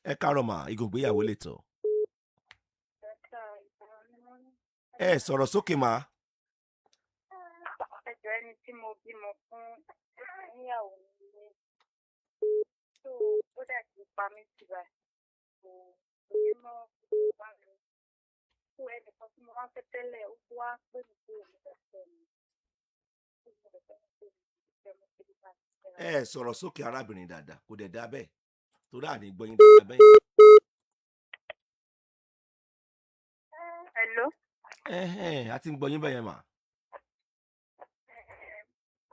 Ẹ káàárọ̀ mà, Igun ìgbéyàwó lè tọ̀. Ẹ sọ̀rọ̀ sókè mà. Ẹjọ́ ẹni tí mo bímọ fún níyàwó nílé tó ó dẹ̀ ti pa mí sí báyìí kò ní mọ́ bá mi tó ẹnìkan tí mo wá fẹ́ tẹ́lẹ̀ ó tó wá pè mí pé òun fẹ́ fẹ́ mi tó mo lè fẹ́ pé mi fẹ́ mo fi bá mi fẹ́ ra. Ẹ sọ̀rọ̀ sókè arábìnrin dáadáa, kò dẹ̀ dá bẹ́ẹ̀. Torí àní gbọ́yìn dáadáa bẹ́ẹ̀. Hello. A ti ń gbọ́yìn bẹ́ẹ̀ yẹn mà.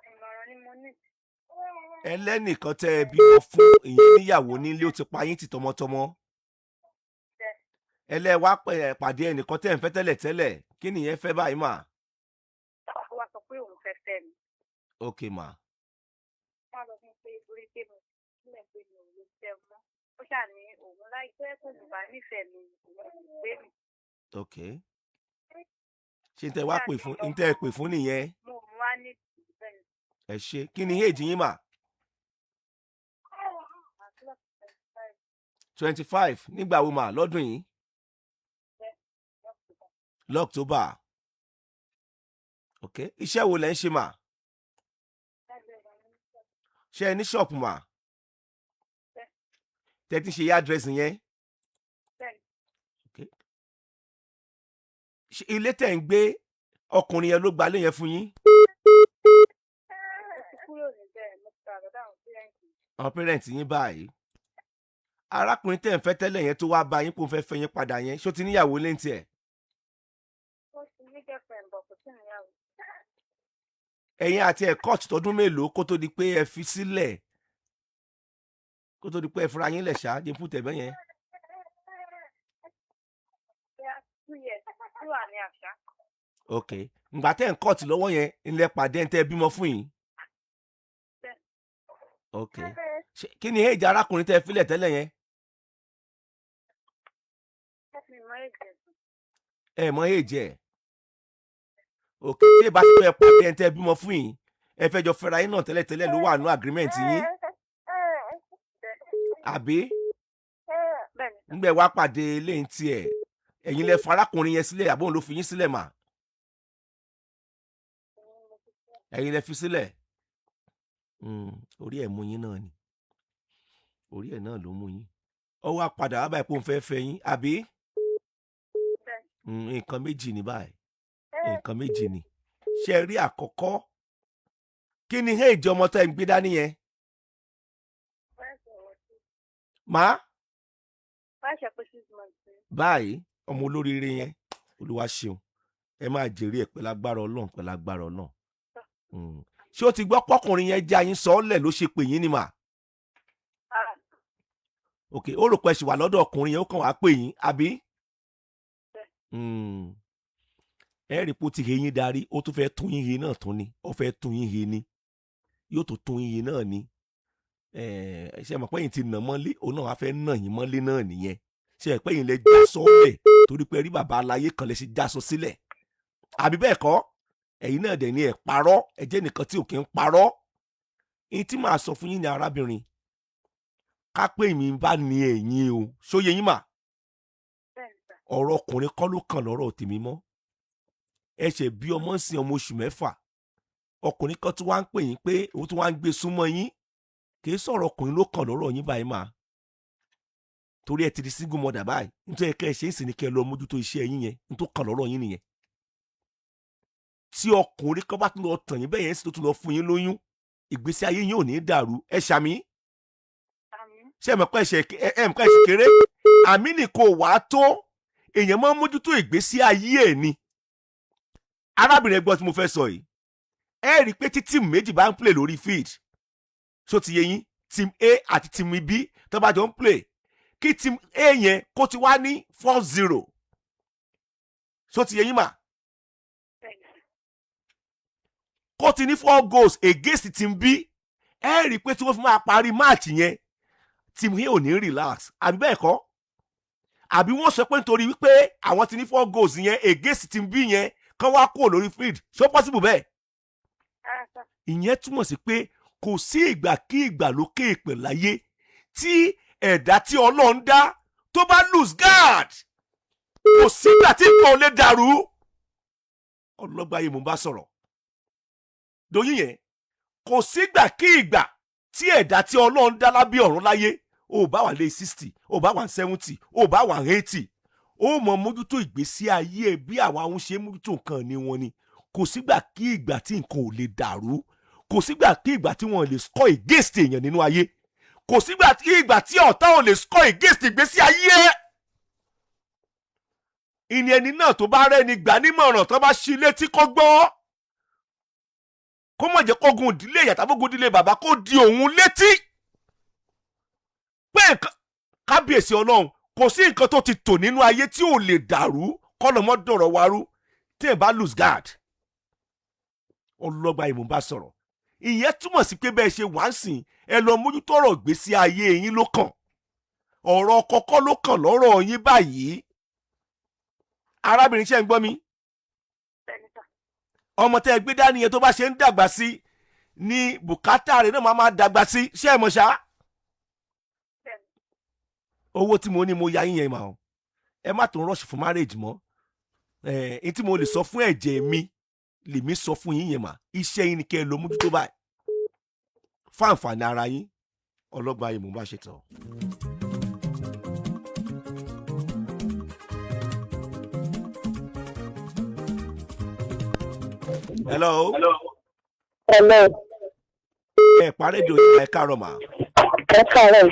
Ìmọ̀ràn ni mo ní. Ẹlẹ́nìkan tẹ́ ẹ bímọ fún ìyẹn níyàwó nílé ó ti pa yín tì tọmọtọmọ. Ẹlẹ́wàá pàdé ẹnìkan tẹ́ ẹ ń fẹ́ tẹ́lẹ̀ kí nìyẹn fẹ́ báyìí mà. Ó wá sọ pé òun fẹ́ fẹ́ mi. Ok mà. Wọ́n lọ fún pé orí pé mo sílẹ̀ pé mi ò lè fẹ́ mọ́. Ó ṣàní òun láìpẹ́ kò ní bá nífẹ̀ẹ́ mi òun ò gbé mi. Ok. Ṣé n tẹ́ wá pè fún n tẹ́ ẹ pè fún nìyẹn? Mo mú wá ní ìbẹ̀rẹ̀. Ẹ ṣe kí ni éèjì yín mà? 25 nígbà wo mà lọ́dún yìí? L'October. Ok. Iṣẹ́ wo lẹ ń ṣe mà? Ṣé ẹ ní ṣọ́ọ̀pù mà? Tẹ́ ti ṣe yá dírẹ́sì yẹn? Ok. Ilé tẹ̀ ń gbé ọkùnrin yẹn ló gbalé yẹn fún yín? Àwọn pẹ́rẹ́ǹtì yín báyìí. Arákùnrin tẹ̀ ń fẹ́ tẹ́lẹ̀ yẹn tó wá bá yín kó fẹ́ fẹ́ yín padà yẹn ṣó ti níyàwó lẹ́ǹtì ẹ̀? Ó ti ní girlfriend bọ̀ kò sí níyàwó. Ẹ̀yin àti ẹ̀ kọ́ọ̀tù tọdún mélòó kó tó di pé ẹ fi sílẹ̀ kó tó di pé ẹ fura yín lẹ̀ ṣá dín fún tẹ̀bẹ́ yẹn? 2 years tí wà ní àṣà. Ok. Ìgbà tẹ́ ń kọ́ọ̀tù lọ́wọ́ yẹn ilẹ̀ pàdé ẹ̀ ń tẹ́ bímọ fún yín? Ok. Kí ni éèjì arákùnrin tẹ́ filẹ̀ tẹ́lẹ̀ yẹn? Ẹ mọ éèjì ẹ̀? Ok. Tí ẹ bá ti fẹ́ pàdé ẹ̀ ń tẹ́ bímọ fún yín ẹ fẹ́ jọ fẹ́ra yín náà tẹ́lẹ̀ ló wà nínú agreement yín? Àbí? Ńgbẹ́ wá pàdé lẹ́yìn tiẹ̀ ẹ̀yin lẹ fa arákùnrin yẹn sílẹ̀ àbóhùn ló fi yín sílẹ̀ mà? Ẹ̀yin lẹ fi sílẹ̀? Orí ẹ̀ mú yín náà ni. Orí ẹ̀ náà ló mú yín. Ó wá padà wá báyìí pé òun fẹ́ fẹ́ yín àbí? Nǹkan méjì ní báyìí. Nǹkan méjì ni. Ṣé ẹ rí àkọ́kọ́? Kí ni éèjì ọmọ tó ẹ̀ ń gbé dání yẹn? Má? Báyìí ọmọ olóríire yẹn Olúwa ṣeun ẹ máa jèrè ẹ̀ pẹ̀lú agbára Ọlọ́run. Ṣé o ti gbọ́ pọ́kùnrin yẹn jẹ́ àyín sọ́ọ́lẹ̀ ló ṣe pè yín ni mà? Ok, ó rò pé ẹ ṣì wà lọ́dọ̀ ọkùnrin yẹn ó kàn wá pè yín àbí? Ẹ rí pé ó ti he yín darí ó tún fẹ́ tún yín he náà tún ni ó fẹ́ tún yín he ni yóò tó tún yín he náà ni. Ṣé ẹ mọ̀ pé yín ti nà mọ́lé òun náà wá fẹ́ nà yín mọ́lé náà nìyẹn. Ṣé ẹ pé yín lẹ já sọ́ọ́lẹ̀ torí pé rí bàbá aláyé kan lè ṣe já sọ sílẹ̀ àbí bẹ́ẹ̀ kọ́? Ẹ̀yin náà dẹ̀ ni ẹ̀ parọ́ ẹ jẹ́ nìkan tí ò kí ń parọ́. Èyí tí màá sọ fún yín ní arábìnrin ká pé mi bá ní ẹ̀yin o ṣóyè yín mà? Ọ̀rọ̀ ọkùnrin kọ́ ló kàn lọ́rọ̀ tèmi mọ́. Ẹ ṣẹ̀ bí ọmọ ń sin ọmọ oṣù 6 ọkùnrin kan tí wàá ń pè yín pé òun tí wàá ń gbé súnmọ́ yín kì í sọ̀rọ̀ ọkùnrin ló kàn lọ́rọ̀ yín báyìí mà. Torí ẹ ti di single mother báyìí nítorí ẹ ṣe é sì ní kẹ́ ẹ lọ mójútó iṣẹ́ yín yẹn nítorí kàn lọ́rọ̀ yín nìyẹn. Tí ọkùnrin kan bá tún lọ tàn yín bẹ́ẹ̀ yẹn sì tó tún lọ fún yín lóyún ìgbésí ayé yín ò ní dàrú ẹ ṣàmì. Ṣé ẹ mọ̀ pé ẹ mọ̀ pé ẹ ṣe kéré àmì nìkan ò wá tó èèyàn máa ń mójútó ìgbésí ayé ẹ̀ ni. Arábìnrin ẹgbọ́n tí mo fẹ́ sọ yìí ẹ rí i pé tí tíìmù méjì bá ń play lórí field ṣó ti yé yín team A àti team B tó bá jọ ń play kí team A yẹn kó ti wá ní 4-0 ṣó ti yé yín mà? Kó ti ní 4 goals against team B ẹ rí i pé tí wọ́n fi máa parí match yẹn team A ò ní relax àbí bẹ́ẹ̀ kọ́? Àbí wọ́n sọ pé nítorí wípé àwọn ti ní 4 goals yẹn against team B yẹn kán wá kúrò lórí field ṣó possible bẹ́ẹ̀? Ìyẹn túmọ̀ sí pé kò sí ìgbà kí ìgbà lókè èpè láyé tí ẹ̀dá tí Ọlọ́run dá tó bá lose guard kò sígbà tí nǹkan ò lè dàrú. Ọlọ́gbà yìí mo bá sọ̀rọ̀ Doyin yẹn, kò sígbà kí ìgbà tí ẹ̀dá tí Ọlọ́run dá lábẹ́ ọ̀run láyé ó bá wà lé 60 ó bá wà 70 ó bá wà 80 ó mọ mójútó ìgbésí ayé ẹ bí àwọn ahun ṣe mójútó nǹkan ní wọn ni. Kò sígbà kí ìgbà tí nǹkan ò lè dàrú, kò sígbà kí ìgbà tí wọn lè score against èèyàn nínú ayé, kò sígbà kí ìgbà tí ọ̀tá ò lè score against ìgbésí ayé ẹ. Ìní ẹni náà tó bá rẹ́ni gbà nímọ̀ràn tó bá ṣí létí kó gbọ́, kó má jẹ́ kógun ìdílé ìyá tàbí ogun ìdílé bàbá kó di òun létí pé kábíyèsí Ọlọ́run kò sí nǹkan tó ti tò nínú ayé tí ò lè dàrú kọ́nà mọ́ dọ̀rọ̀ warú tí ẹ̀ bá lose guard. Ọlọ́gbà ìmọ̀ bá sọ̀rọ̀. Ìyẹn túmọ̀ sí pé bẹ́ẹ̀ ṣe wá ń sìn ẹ lọ mójútó ọ̀rọ̀ ìgbésí ayé yín ló kàn, ọ̀rọ̀ kọ́kọ́ ló kàn lọ́rọ̀ yín báyìí. Arábìnrin ṣe ń gbọ́ mi? Ọmọ tẹ́ ẹ gbé dání yẹn tó bá ṣe ń dàgbà sí ni bùkátà rẹ̀ náà máa dàgbà sí, ṣé ẹ mọ̀ ṣá? Owó tí mo ní mo ya yín yẹn mà ọ́, ẹ má tó rush fún marriage mọ́. Èyí tí mo lè sọ fún ẹ̀jẹ̀ mi lèmi sọ fún yín yẹn mà, iṣẹ́ yín ni kẹ́ ẹ lọ mójútó báyìí fún àǹfààní ara yín. Ọlọ́gbà yìí mo bá ṣe tán. Hello. Hello. Parẹ́ di òyìnbó ẹ káàárọ̀ mà. Ẹ káàárọ̀.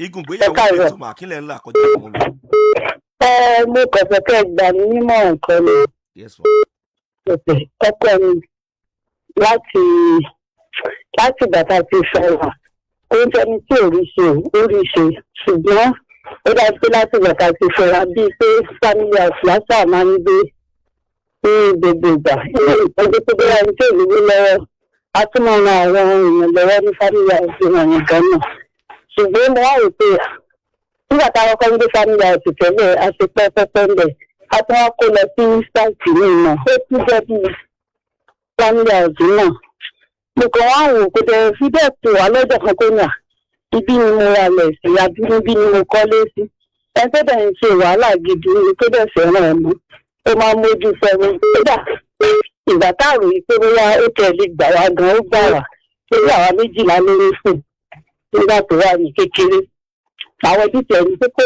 Igun gbéyàwó ètò mà kílẹ̀ ńlá kọjá fún mi. Mo kàn fẹ́ kẹ́ gbà mí nímọ̀ràn kan ni. Yes ma. Ọkọ mi láti bàtà ti sọ̀rọ̀. Oúnjẹ mi tí ò rí ṣe, ṣùgbọ́n ó dájú pé láti bàtà ti sọ̀rọ̀ bíi pé family house lásà máa ń gbé ní gbogbo ìgbà. Ilé ìtọ́jú tó bẹ́ẹ̀ ní tí ò lówó lọ́wọ́, a tún máa ran àwọn èèyàn lọ́wọ́ ní family house ìrànwọ́ gan náà. Ṣùgbọ́n mo wá rò pé nígbà táwọn kan gbé family house tẹ́lẹ̀ a ṣe pẹ́pẹ́pẹ́ ń bẹ̀, a tún wá kó lọ sí sáìtì ní ìmọ̀ ó tún jẹ́ bí family house náà. Mo kàn wá wò kó tẹ̀ fi bẹ́ẹ̀ tó wà lọ́jọ́ kan tó nà ibi ni mo ra lẹ̀ sí abínú bí ni mo kọ́lé sí. Ẹ tó dẹ̀ ń ṣe wàhálà gidi ni tó dẹ̀ fẹ́ràn ẹ̀ mọ́. Ó máa ń mójú fẹ́mi kódà ìgbà táàrò yìí pé bóyá ó tẹ̀lé gbà wá gan ó gbà wá lórí àwa 12 lórí fún nígbà tó wà ní kékeré. Àwọn títẹ̀ ní pé